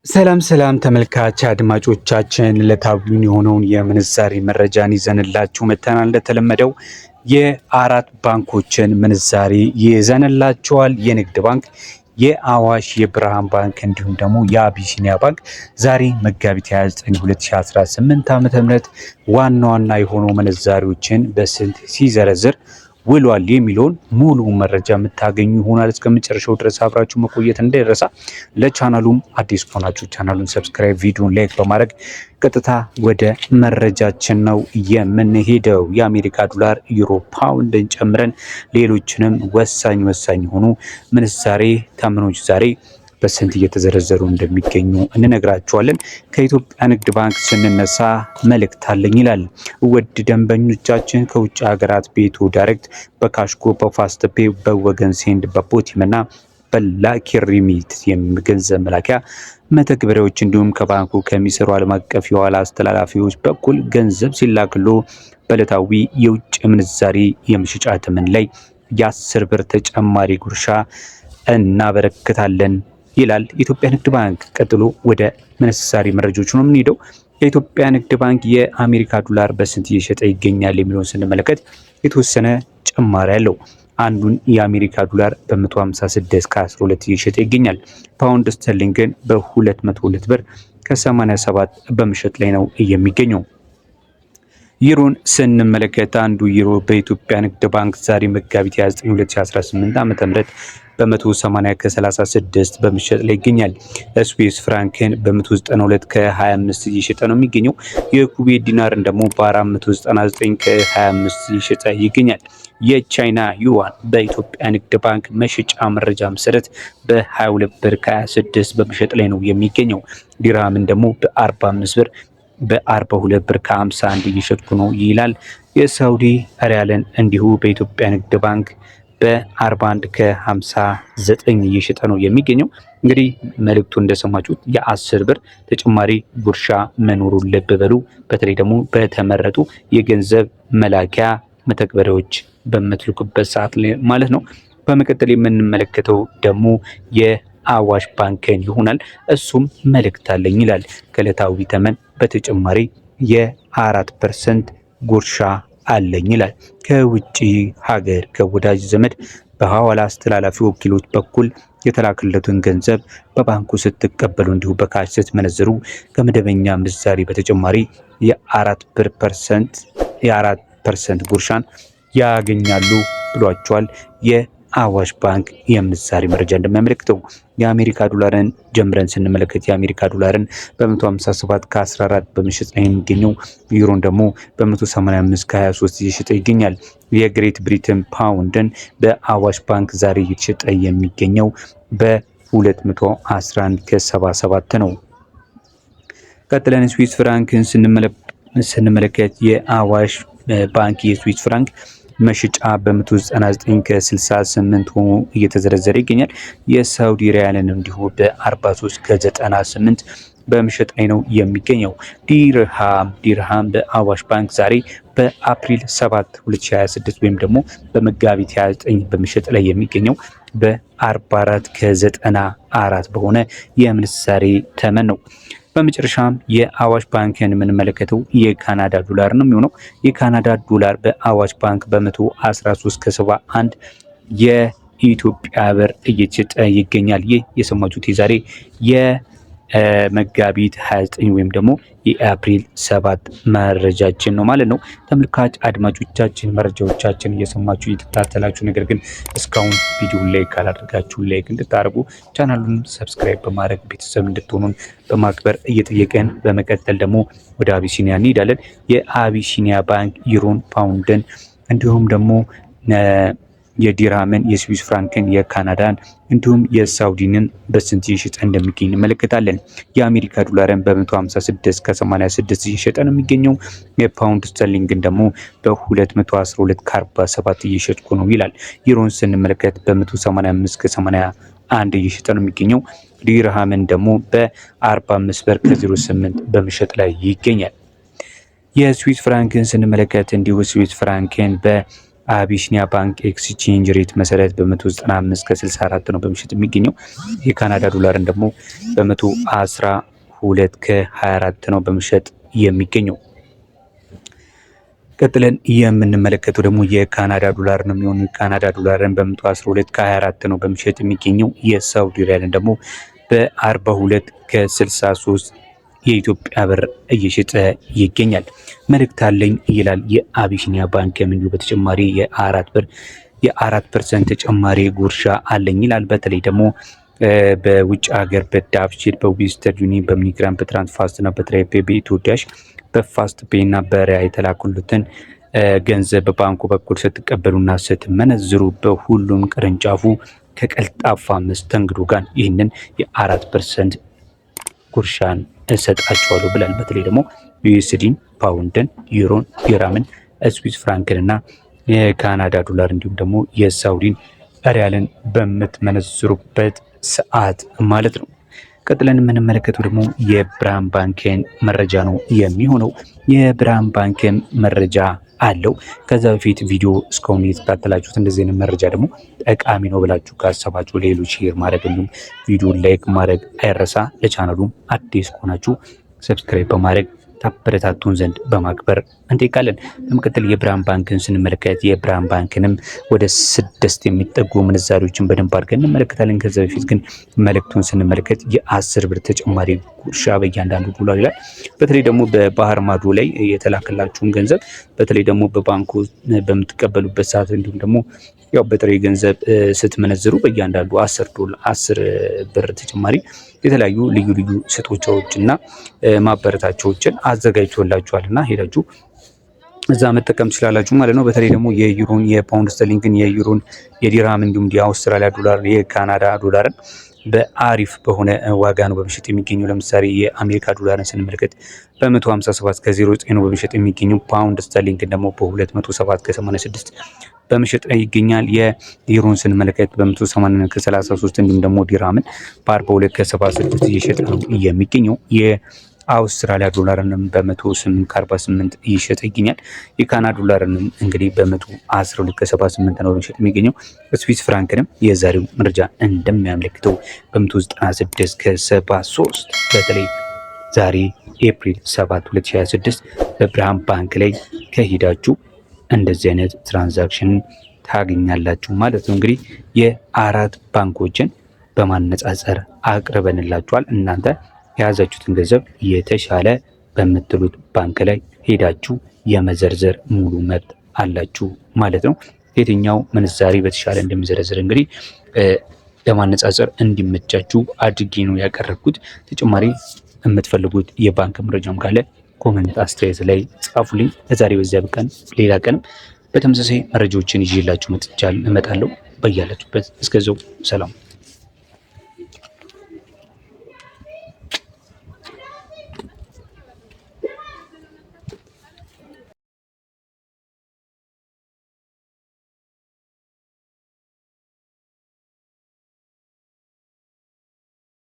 ሰላም ተመልካች አድማጮቻችን ለታብሉን የሆነውን የምንዛሬ መረጃን ይዘንላችሁ መተናል። እንደተለመደው የአራት ባንኮችን ምንዛሬ ይዘንላችኋል። የንግድ ባንክ፣ የአዋሽ፣ የብርሃን ባንክ እንዲሁም ደግሞ የአቢሲኒያ ባንክ ዛሬ መጋቢት 29 2018 ዓ.ም ዋና ዋና የሆኑ ምንዛሬዎችን በስንት ሲዘረዝር ውሏል የሚለውን ሙሉ መረጃ የምታገኙ ይሆናል። እስከ መጨረሻው ድረስ አብራችሁ መቆየት እንዳይረሳ። ለቻናሉም አዲስ ከሆናችሁ ቻናሉን ሰብስክራይብ፣ ቪዲዮን ላይክ በማድረግ ቀጥታ ወደ መረጃችን ነው የምንሄደው። የአሜሪካ ዶላር፣ ዩሮ፣ ፓውንድን ጨምረን ሌሎችንም ወሳኝ የሆኑ ምንዛሬ ተመኖች ዛሬ በስንት እየተዘረዘሩ እንደሚገኙ እንነግራችኋለን። ከኢትዮጵያ ንግድ ባንክ ስንነሳ መልእክት አለኝ ይላል። ውድ ደንበኞቻችን ከውጭ ሀገራት በኢትዮ ዳይሬክት፣ በካሽጎ፣ በፋስትፔ፣ በወገን ሴንድ፣ በፖቲምና በላኪ ሪሚት የገንዘብ መላኪያ መተግበሪያዎች እንዲሁም ከባንኩ ከሚሰሩ ዓለም አቀፍ የኋላ አስተላላፊዎች በኩል ገንዘብ ሲላክሎ በዕለታዊ የውጭ ምንዛሬ የመሸጫ ተመን ላይ የ10 ብር ተጨማሪ ጉርሻ እናበረክታለን ይላል የኢትዮጵያ ንግድ ባንክ። ቀጥሎ ወደ ምንዛሬ መረጃዎች ነው የምንሄደው። የኢትዮጵያ ንግድ ባንክ የአሜሪካ ዶላር በስንት እየሸጠ ይገኛል የሚለውን ስንመለከት የተወሰነ ጭማሪ አለው። አንዱን የአሜሪካ ዶላር በ156 ከ12 እየሸጠ ይገኛል። ፓውንድ ስተርሊንግን በ202 ብር ከ87 በመሸጥ ላይ ነው የሚገኘው። ዩሮን ስንመለከት አንዱ ዩሮ በኢትዮጵያ ንግድ ባንክ ዛሬ መጋቢት 29 2018 ዓ.ም በ180 ከ36 በመሸጥ ላይ ይገኛል። ስዊስ ፍራንክን በ192 ከ25 እየሸጠ ነው የሚገኘው። የኩዌት ዲናርን ደግሞ በ499 ከ25 እየሸጠ ይገኛል። የቻይና ዩዋን በኢትዮጵያ ንግድ ባንክ መሸጫ መረጃ መሰረት በ22 ብር ከ26 በመሸጥ ላይ ነው የሚገኘው። ዲርሃምን ደግሞ በ45 ብር በ42 ብር ከ51 እየሸጥኩ ነው ይላል። የሳውዲ ሪያልን እንዲሁ በኢትዮጵያ ንግድ ባንክ በ41 ከ59 እየሸጠ ነው የሚገኘው። እንግዲህ መልእክቱ እንደሰማችሁት የ10 ብር ተጨማሪ ጉርሻ መኖሩን ልብ በሉ። በተለይ ደግሞ በተመረጡ የገንዘብ መላኪያ መተግበሪያዎች በምትልኩበት ሰዓት ላይ ማለት ነው። በመቀጠል የምንመለከተው ደግሞ የአዋሽ ባንክን ይሆናል። እሱም መልእክት አለኝ ይላል። ከዕለታዊ ተመን በተጨማሪ የ4% ጉርሻ አለኝ ይላል። ከውጪ ሀገር ከወዳጅ ዘመድ በሐዋላ አስተላላፊ ወኪሎች በኩል የተላከለትን ገንዘብ በባንኩ ስትቀበሉ እንዲሁ በካሽ ስትመነዝሩ ከመደበኛ ምንዛሪ በተጨማሪ የ4% ጉርሻን ያገኛሉ ብሏቸዋል። የአዋሽ ባንክ የምንዛሬ መረጃ እንደሚያመለክተው የአሜሪካ ዶላርን ጀምረን ስንመለከት የአሜሪካ ዶላርን በ157 ከ14 በመሸጥ ላይ የሚገኘው። ዩሮን ደግሞ በ185 ከ23 እየሸጠ ይገኛል። የግሬት ብሪትን ፓውንድን በአዋሽ ባንክ ዛሬ እየተሸጠ የሚገኘው በ211 ከ77 ነው። ቀጥለን ስዊስ ፍራንክን ስንመለከት የአዋሽ ባንክ የስዊስ ፍራንክ መሸጫ በ199 ከ68 ሆኖ እየተዘረዘረ ይገኛል። የሳውዲ ሪያልን እንዲሁ በ43 ከ98 በመሸጥ ላይ ነው የሚገኘው። ዲርሃም በአዋሽ ባንክ ዛሬ በአፕሪል 7 2026 ወይም ደግሞ በመጋቢት 29 በመሸጥ ላይ የሚገኘው በ44 ከ94 በሆነ የምንዛሬ ተመን ነው። በመጨረሻም የአዋሽ ባንክን የምንመለከተው የካናዳ ዶላር ነው የሚሆነው። የካናዳ ዶላር በአዋሽ ባንክ በ113 ከ71 የኢትዮጵያ ብር እየተሸጠ ይገኛል። ይህ የሰማችሁት የዛሬ የመጋቢት 29 ወይም ደግሞ የአፕሪል 7 መረጃችን ነው ማለት ነው። ተመልካች አድማጮቻችን መረጃዎቻችን እየሰማችሁ እየተከታተላችሁ፣ ነገር ግን እስካሁን ቪዲዮ ላይክ ካላደረጋችሁ ላይክ እንድታደርጉ ቻናሉን ሰብስክራይብ በማድረግ ቤተሰብ እንድትሆኑን በማክበር እየጠየቀን በመቀጠል ደግሞ ወደ አቢሲኒያ እንሄዳለን። የአቢሲኒያ ባንክ ዩሮን፣ ፓውንድን እንዲሁም ደግሞ የዲርሃምን፣ የስዊስ ፍራንክን፣ የካናዳን እንዲሁም የሳውዲንን በስንት እየሸጠ እንደሚገኝ እንመለከታለን። የአሜሪካ ዶላርን በ156 ከ86 እየሸጠ ነው የሚገኘው። የፓውንድ ስተርሊንግን ደግሞ በ212 ከ47 እየሸጥኩ ነው ይላል። ዩሮን ስንመለከት በ185 ከ81 እየሸጠ ነው የሚገኘው። ዲርሃምን ደግሞ በ45 ብር ከ08 በመሸጥ ላይ ይገኛል። የስዊስ ፍራንክን ስንመለከት እንዲሁ ስዊስ ፍራንክን አቢሲኒያ ባንክ ኤክስቼንጅ ሬት መሰረት በ195 ከ64 ነው በምሽት የሚገኘው። የካናዳ ዶላርን ደግሞ በ112 ከ24 ነው በምሽት የሚገኘው። ቀጥለን የምንመለከተው ደግሞ የካናዳ ዶላር ነው የሚሆነው። የካናዳ ዶላርን በ112 ከ24 ነው በምሽት የሚገኘው። የሳውዲ ሪያልን ደግሞ በ42 ከ63 የኢትዮጵያ ብር እየሸጠ ይገኛል። መልእክት አለኝ ይላል የአቢሲኒያ ባንክ። እንዲሁ በተጨማሪ የ4% ተጨማሪ ጉርሻ አለኝ ይላል። በተለይ ደግሞ በውጭ ሀገር በዳብሽል፣ በዌስተርን ዩኒየን፣ በሚኒግራም፣ በትራንስፋስት እና በትራይፔ፣ በኢትዮ ዳሽ፣ በፋስት ፔይ እና በሪያ የተላኩሉትን ገንዘብ በባንኩ በኩል ስትቀበሉና ስትመነዝሩ በሁሉም ቅርንጫፉ ከቀልጣፋ መስተንግዶ ጋር ይህንን የ4% ጉርሻን እሰጣቸዋለሁ ብላል። በተለይ ደግሞ ዩኤስዲን፣ ፓውንድን፣ ዩሮን፣ ዲራምን፣ ስዊስ ፍራንክን እና የካናዳ ዶላር እንዲሁም ደግሞ የሳውዲን ሪያልን በምትመነዝሩበት ሰዓት ማለት ነው። ቀጥለን የምንመለከተው ደግሞ የብርሃን ባንክን መረጃ ነው የሚሆነው። የብርሃን ባንክን መረጃ አለው። ከዛ በፊት ቪዲዮ እስካሁን የተከታተላችሁት እንደዚህ አይነት መረጃ ደግሞ ጠቃሚ ነው ብላችሁ ካሰባችሁ ሌሎች ሼር ማድረግ እንዲሁም ቪዲዮ ላይክ ማድረግ አይረሳ። ለቻናሉም አዲስ ከሆናችሁ ሰብስክራይብ በማድረግ ታበረታቱን ዘንድ በማክበር እንጠይቃለን። በመቀጠል የብርሃን ባንክን ስንመለከት የብርሃን ባንክንም ወደ 6 የሚጠጉ ምንዛሪዎችን በደንብ አድርገን እንመለከታለን። ከዛ በፊት ግን መልእክቱን ስንመለከት የ10 ብር ተጨማሪ ጉርሻ በእያንዳንዱ ዶላር ይላል። በተለይ ደግሞ በባህር ማዶ ላይ የተላከላችሁን ገንዘብ በተለይ ደግሞ በባንኩ በምትቀበሉበት ሰዓት እንዲሁም ደግሞ ያው በጥሬ ገንዘብ ስትመነዝሩ በእያንዳንዱ 10 ብር ተጨማሪ የተለያዩ ልዩ ልዩ ስጦታዎችና ማበረታቻዎችን አዘጋጅቶላችኋልና ሄዳችሁ እዛ መጠቀም ትችላላችሁ ማለት ነው። በተለይ ደግሞ የዩሮን፣ የፓውንድ ስተርሊንግን፣ የዩሮን፣ የዲራም እንዲሁም የአውስትራሊያ ዶላር፣ የካናዳ ዶላርን በአሪፍ በሆነ ዋጋ ነው በምሽት የሚገኘው። ለምሳሌ የአሜሪካ ዶላርን ስንመለከት በ157 ከ09 ነው በምሽት የሚገኘው። ፓውንድ ስተርሊንግን ደግሞ በ207 ከ86 በምሽጥ ላይ ይገኛል። የዩሮን ስንመለከት በ180 ከ33 እንዲሁም ደግሞ ዲራምን በ42 ከ76 እየሸጠ ነው የሚገኘው። የአውስትራሊያ ዶላርንም በ108 ከ48 እየሸጠ ይገኛል። የካናዳ ዶላርንም እንግዲህ በ112 ከ78 ነው በምሽጥ የሚገኘው። ስዊስ ፍራንክንም የዛሬው መረጃ እንደሚያመለክተው በ196 ከ73 በተለይ ዛሬ ኤፕሪል 7 2026 በብርሃን ባንክ ላይ ከሄዳችሁ እንደዚህ አይነት ትራንዛክሽን ታገኛላችሁ ማለት ነው። እንግዲህ የ4 ባንኮችን በማነጻጸር አቅርበንላችኋል። እናንተ የያዛችሁትን ገንዘብ የተሻለ በምትሉት ባንክ ላይ ሄዳችሁ የመዘርዘር ሙሉ መብት አላችሁ ማለት ነው። የትኛው ምንዛሬ በተሻለ እንደሚዘረዝር እንግዲህ ለማነጻጸር እንዲመቻችሁ አድርጌ ነው ያቀረብኩት። ተጨማሪ የምትፈልጉት የባንክ መረጃም ካለ ኮሜንት አስተያየት ላይ ጻፉልኝ። ለዛሬ በዚያ በቀን ሌላ ቀንም በተመሳሳይ መረጃዎችን ይዤላችሁ እመጣለሁ። በያላችሁበት እስከዛው ሰላም።